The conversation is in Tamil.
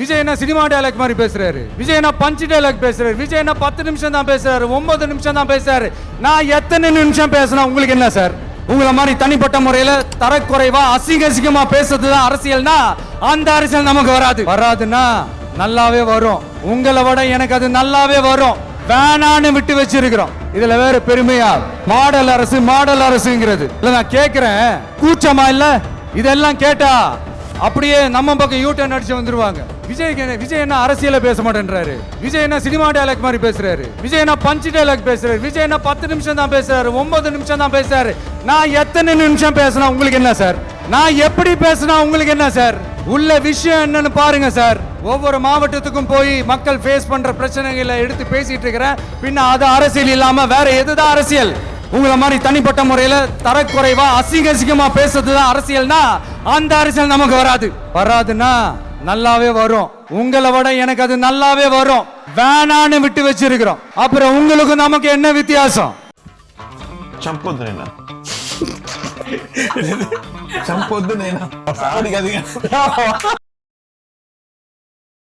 விஜய் என்ன சினிமா டயலாக் மாதிரி பேசுறாரு, விஜய் என்ன பஞ்ச் டயலாக் பேசுறாரு, விஜய் என்ன 10 நிமிஷம் தான் பேசுறாரு, 9 நிமிஷம் தான் பேசுறாரு. நான் எத்தனை நிமிஷம் பேசினா உங்களுக்கு என்ன சார்? உங்களை மாதிரி தனிப்பட்ட முறையில தரக்குறைவா அசிங்கமா பேசுறதுதான் அரசியல்னா அந்த அரசியல் நமக்கு வராதுன்னா நல்லாவே வரும். உங்களை விட எனக்கு அது நல்லாவே வரும். வேணான்னு விட்டு வச்சிருக்கிறோம். இதுல வேற பெருமையா மாடல் அரசுங்கிறது இல்ல. நான் கேக்குறேன், கூச்சமா இல்ல? இதெல்லாம் கேட்டா அப்படியே நம்ம பக்கம் யூட்டர்ன் அடிச்சு வந்துருவாங்க. விஜய் என்ன அரசியல பேச மாட்டேன்றாரு, விஜய் என்ன சினிமா டயலாக் மாதிரி பேசுறாரு, விஜய் என்ன பஞ்ச் டயலாக் பேசுறாரு, விஜய் என்ன 10 நிமிஷம் தான் பேசுறாரு, 9 நிமிஷம் தான் பேசுறாரு. நான் எத்தனை நிமிஷம் பேசினா உங்களுக்கு என்ன சார்? நான் எப்படி பேசினா உங்களுக்கு என்ன சார்? உள்ள விஷயம் என்னன்னு பாருங்க சார். ஒவ்வொரு மாவட்டத்துக்கும் போய் மக்கள் ஃபேஸ் பண்ற பிரச்சனைகளை எடுத்து பேசிட்டு இருக்கிறேன். பின்ன அது அரசியல் இல்லாம வேற எதுதான் அரசியல்? உங்களை மாதிரி தனிப்பட்ட முறையில தரக்குறைவா அசிங்கமா பேசுறதுதான் அரசியல்னா அந்த அரசியல் நமக்கு வராதுன்னா நல்லாவே வரும். உங்களை விட எனக்கு அது நல்லாவே வரும். வேணான்னு விட்டு வச்சிருக்கிறோம். அப்புறம் உங்களுக்கு நமக்கு என்ன வித்தியாசம்? చంపొద్దు నేను